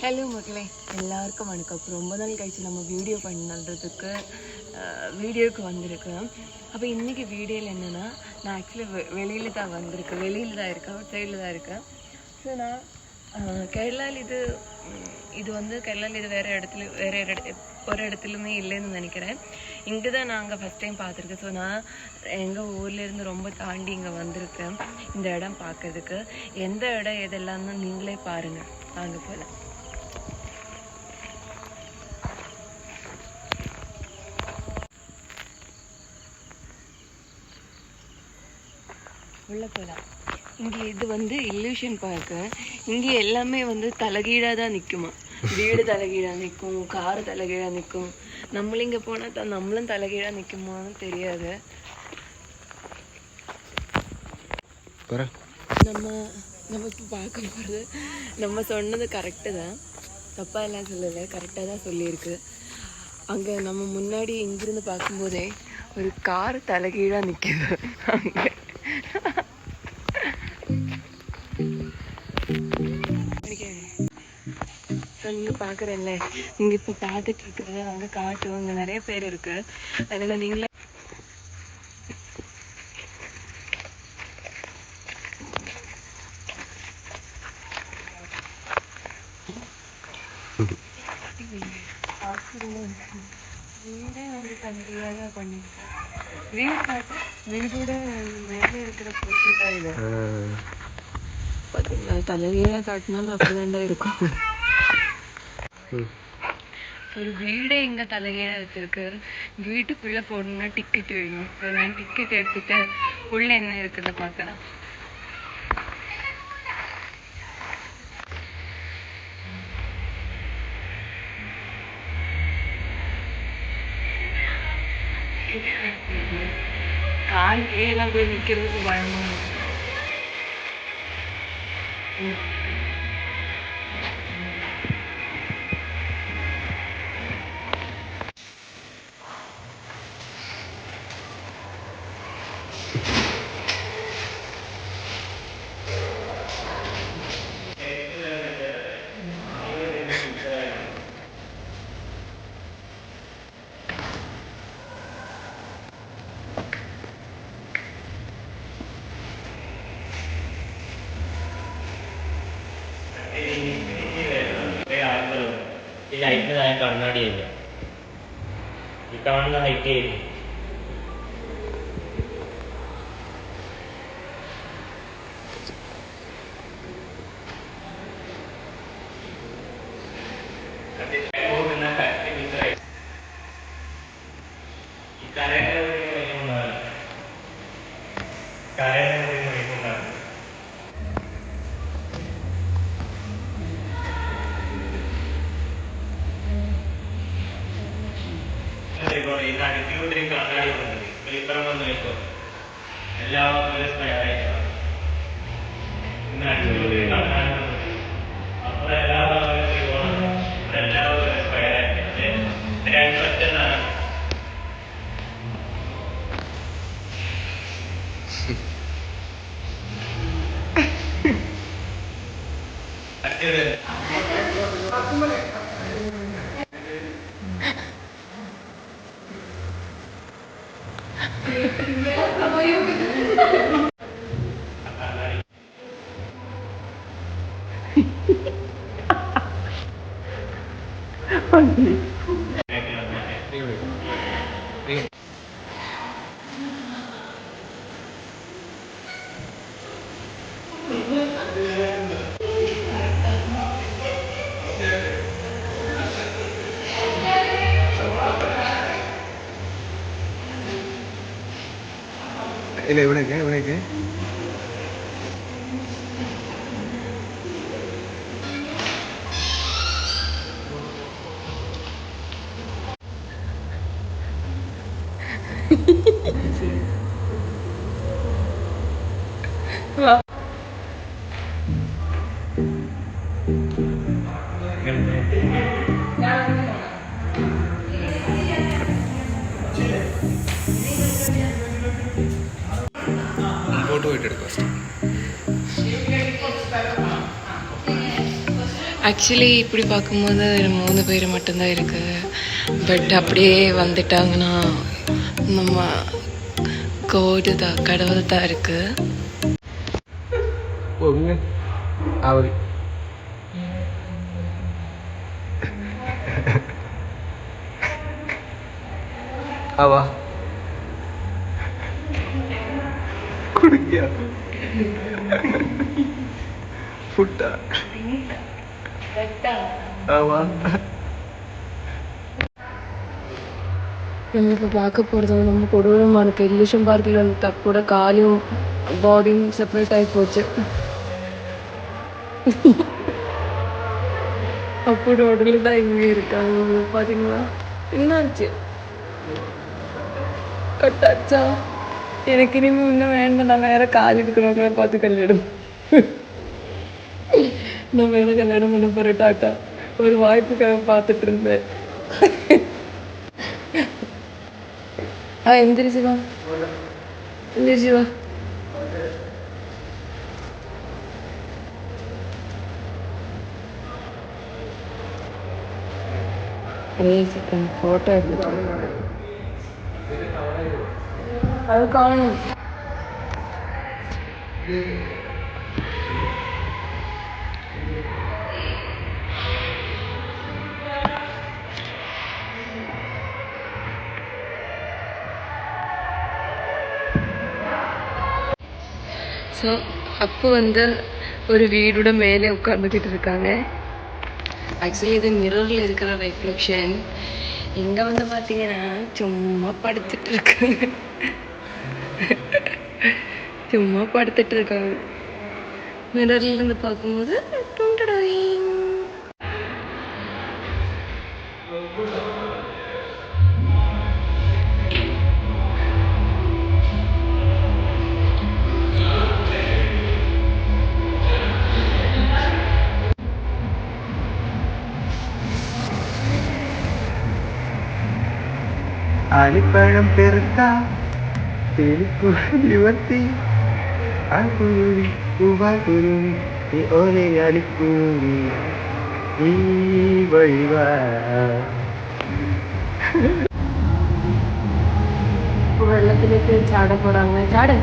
Hello മക്കളെ, എല്ലാവർക്കും വണക്കം. അപ്പോൾ ரொம்ப நாள் கழிச்சு நம்ம வீடியோ பண்ணுறதுக்கு வீடியோவுக்கு வந்திருக்கேன். அப்போ இன்றைக்கி வீடியோவில் என்னென்னா, நான் ஆக்சுவலி வெளியில் தான் வந்திருக்கேன், வெளியில் தான் இருக்கேன், அவுட் சைடில் தான் இருக்கேன். ஸோ நான் கேரளாவில் இது வந்து கேரளாவில் இது வேறு ஒரு இடத்துலையுமே இல்லைன்னு நினைக்கிறேன். இங்கே தான் நாங்கள் ஃபஸ்ட் டைம் பார்த்துருக்கேன். ஸோ நான் எங்கள் ஊர்லேருந்து ரொம்ப தாண்டி இங்கே வந்திருக்கேன் இந்த இடம் பார்க்கறதுக்கு. எந்த இடம் எதெல்லாம்னு நீங்களே பாருங்கள், வாங்க போகலாம். உள்ளே போகலாம். இங்கே இது வந்து இல்லூஷன் பார்க்கு. இங்கே எல்லாமே வந்து தலைகீழாக தான் நிற்குமா. வீடு தலைகீழாக நிற்கும், காரு தலைகீழாக நிற்கும். நம்மளும் இங்கே போனால் தான் நம்மளும் தலைகீழாக நிற்குமான்னு தெரியாது. நம்ம இப்போ பார்க்க போகிறது, நம்ம சொன்னது கரெக்டு தான், தப்பாக எல்லாம் சொல்லலை, கரெக்டாக தான் சொல்லியிருக்கு. அங்கே நம்ம முன்னாடி இங்கிருந்து பார்க்கும்போதே ஒரு கார் தலைகீழாக நிற்கிது. அங்கே நீங்க பாக்குறேன்ல, நீங்க இப்ப பார்த்துட்டு இருக்கிறது அங்க காட்டு, அங்க நிறைய பேர் இருக்கு. அதனால நீங்களே வீடே வந்து தனியாக பண்ணிருக்கேன். வீடோட மேலே இருக்கிற பொருட்கள் பார்த்தீங்களா, தலைகீழாக காட்டினாலும் அப்படிதாண்டா இருக்கும். ஒரு வீடே இங்கே தலைகீழாக வச்சிருக்கு. வீட்டுக்குள்ளே போகணுன்னா டிக்கெட் வேணும். நான் டிக்கெட் எடுத்துட்டு உள்ள என்ன இருக்குன்னு பார்க்கலாம். கால் கீழே போய் நிற்கிறதுக்கு பயமா இருக்கு. ഈ ലൈറ്റിന് താഴെ കണ്ണാടിയില്ല, ഈ കാണുന്ന ഹൈറ്റ് കണ്ണാടി പേപ്പർ വന്ന് വെച്ചോ എല്ലാവരും സ്പെയറായിട്ടാണ് അപ്പോൾ എല്ലാവരും സ്പെയറായിട്ട് രണ്ട് ഒറ്റന്നാണ്. ഇല്ല ഇവിടെയൊക്കെ മുമ്പോട്ട് പോയിട്ട് എടുക്കാം. ஆக்சுவலி இப்படி பார்க்கும்போது ஒரு 3 பேர் மட்டும்தான் இருக்குது. பட் அப்படியே வந்துட்டாங்கன்னா நம்ம கோடு தான், கடவுள் தான் இருக்குது. அவர் அவா குடிக்கியா ஃபுட்டா ஆமா. நம்ம இப்போ பார்க்க போகிறது நம்ம கொடூரமான எலிவேஷன் பார்க்கில் வந்து தப்போட காலையும் பாடியும் செப்பரேட் ஆகி போச்சு. அப்போட உடல் தான் இங்கே இருக்காங்க. பார்த்தீங்களா என்னாச்சு? கட்டாச்சா? எனக்கு இனிமேல் இன்னும் வேண்டாம். நான் வேற கால் எடுக்கிறவங்கள பார்த்து கல்யாணம். நான் வேற கல்யாணம் பண்ண போகிறேன். டாட்டா. ஒரு வாய்ப்புக்காக பார்த்துட்டு இருந்தேன். எந்திரிச்சு வா, எந்திரிச்சு வா. ஃபோட்டோ எடுத்துட்டு அது காணும். ஸோ அப்போ வந்து ஒரு வீடோட மேலே உட்காந்துக்கிட்டு இருக்காங்க. ஆக்சுவலி இது மிரரில் இருக்கிற ரெஃப்ளெக்ஷன். இங்கே வந்து பார்த்தீங்கன்னா சும்மா படுத்துட்டு இருக்காங்க. சும்மா படுத்துட்டு இருக்காங்க. மிரர்ல இருந்து பார்க்கும்போது ആലിപ്പഴം പെറുക്ക തിരുക്കുരുവത്തി ആൽക്കുരുവി പൂവാൽക്കുരുവി ഈ ഓരേ അലിക്കുരുവി ഈ വഴിവാ. വെള്ളത്തിലേക്ക് ചാട പോടാங்க. ചാട്.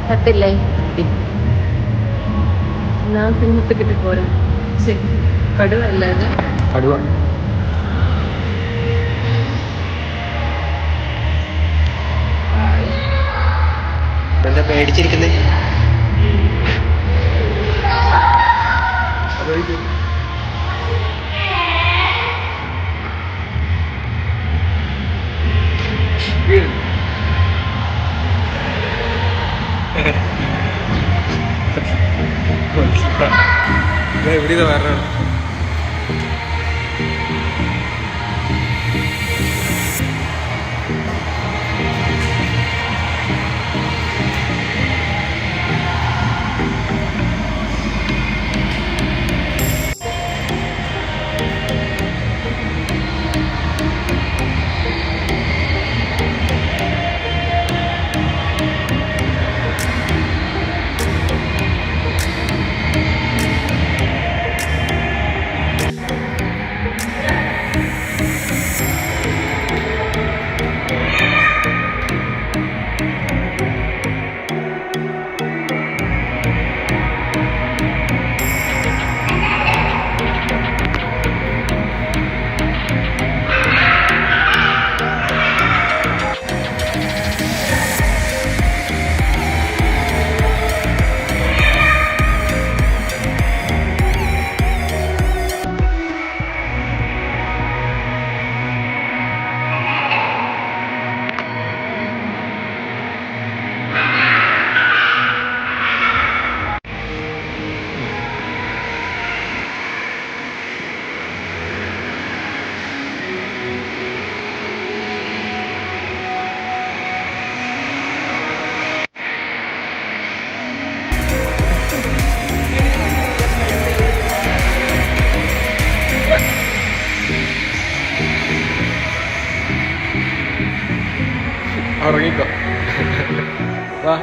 தப்பில்லை. நான் பின்னத்துக்கிட்டு போறேன். சரி, கடுவா இல்லை அது? കടുവ. എന്താ പേടിച്ചിരിക്കുന്നേ? എവിടെയാ വരണ? ഉറങ്ങിക്കോ. വാ.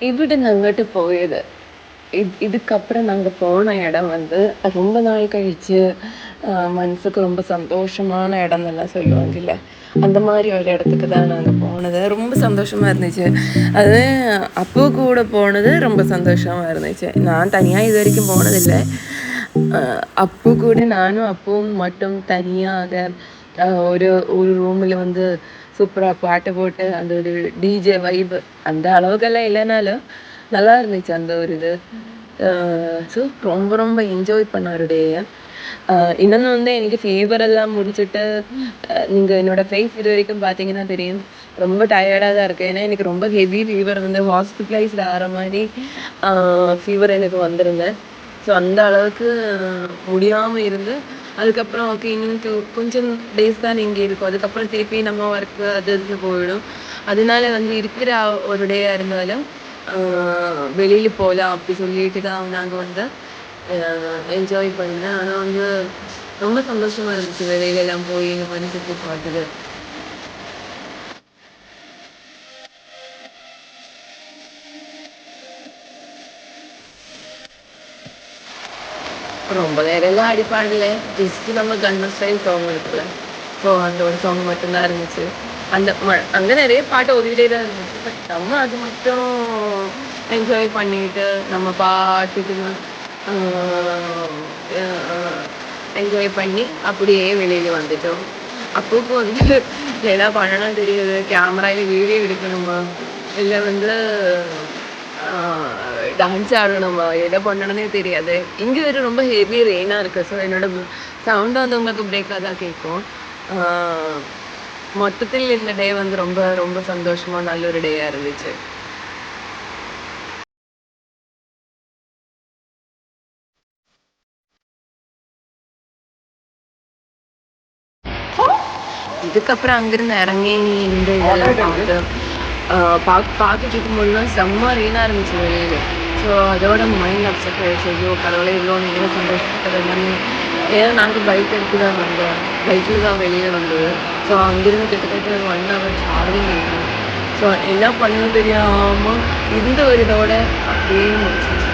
இவிடுன்னு அங்கிட்டு போயது. இதுக்கப்புறம் நாங்கள் போன இடம் வந்து ரொம்ப நாள் கழிச்சு மனசுக்கு ரொம்ப சந்தோஷமான இடம்னெல்லாம் சொல்லுவாங்கல்ல, அந்த மாதிரி ஒரு இடத்துக்கு தான் நாங்கள் போனது. ரொம்ப சந்தோஷமாக இருந்துச்சு. அது அப்போ கூட போனது ரொம்ப சந்தோஷமாக இருந்துச்சு. நான் தனியாக இது வரைக்கும் போனதில்லை. அப்போ கூட நானும் அப்பவும் மட்டும் தனியாக ஒரு ஒரு ரூமில் வந்து சூப்பராக பாட்டு போட்டு அந்த ஒரு டிஜே வைப்பு அந்த அளவுக்கெல்லாம் இல்லைனாலும் நல்லா இருந்துச்சு அந்த ஒரு இது. ஸோ ரொம்ப ரொம்ப என்ஜாய் பண்ண ஒரு டே. இன்னொன்று வந்து எனக்கு ஃபீவர் எல்லாம் முடிச்சுட்டு நீங்கள் என்னோட ஃபேஸ் இது வரைக்கும் பார்த்தீங்கன்னா தெரியும், ரொம்ப டயர்டாக தான் இருக்குது. ஏன்னா எனக்கு ரொம்ப ஹெவி ஃபீவர் வந்து ஹாஸ்பிட்டலைஸ்ட் ஆகிற மாதிரி ஃபீவர் எனக்கு வந்திருந்தேன். ஸோ அந்த அளவுக்கு முடியாமல் இருந்து அதுக்கப்புறம் ஓகே இன்னும் கொஞ்சம் டேஸ் தான் இங்கே இருக்கும், அதுக்கப்புறம் திருப்பி நம்ம ஒர்க்கு அது இது போயிடும். அதனால வந்து இருக்கிற ஒரு டேயாக இருந்தாலும் வெளியில் போகலாம் அப்படி சொல்லிட்டு தான் நாங்கள் வந்து என்ஜாய் பண்ணேன். ஆனால் வந்து ரொம்ப சந்தோஷமாக இருந்துச்சு வெளியிலலாம் போய் இந்த மாதிரி சுற்றி பார்த்தது. ரொம்ப நேரம்லாம் அடி பாடல, ஜஸ்ட் நம்ம கண்ணன் ஸ்டைல் சாங் இருக்குல்ல, ஸோ அந்த ஒரு சாங் மட்டும்தான் இருந்துச்சு. அந்த அங்கே நிறைய பாட்டு ஓடிட்டே தான் இருந்துச்சு. பட் நம்ம அது மட்டும் என்ஜாய் பண்ணிட்டு நம்ம பாட்டுக்கு என்ஜாய் பண்ணி அப்படியே வெளியில் வந்துட்டோம். அப்போக்கு வந்து என்ன பண்ணணும் தெரியுது, கேமராவில் வீடியோ எடுக்கணுமா இல்லை வந்து டான்ஸ் ஆடணுமா எதை பண்ணணும்னே தெரியாது. இங்கே ஒரு ரொம்ப ஹெவி ரெயினாக இருக்குது. ஸோ என்னோட சவுண்ட் வந்து உங்களுக்கு பிரேக்காக தான் கேட்கும். மொத்தத்தில் இந்த டே வந்து ரொம்ப ரொம்ப சந்தோஷமாக நல்ல ஒரு டேயாக இருந்துச்சு. இதுக்கப்புறம் அங்கிருந்து இறங்கி இந்த இதெல்லாம் பார்த்துட்டு இருக்கும்போதுலாம் செம்ம ரெயினாக இருந்துச்சு வெளியில். ஸோ அதோட மைண்ட் அப்செட் ஆகிடுச்சு. ஐயோ கடவுளே இவ்வளோ நேரம் சந்தோஷப்பட்டது எல்லாமே. ஏன்னா நாங்கள் பைக் எடுத்து தான் வந்தோம், பைக்கில் தான் வெளியே வந்தது. ஸோ அங்கிருந்து கிட்டத்தட்ட 1 hour ட்ராவலிங் இருக்கும். ஸோ என்ன பண்ணணும் தெரியாமல் இந்த ஒரு இதோட அப்படியே முடிச்சிச்சு.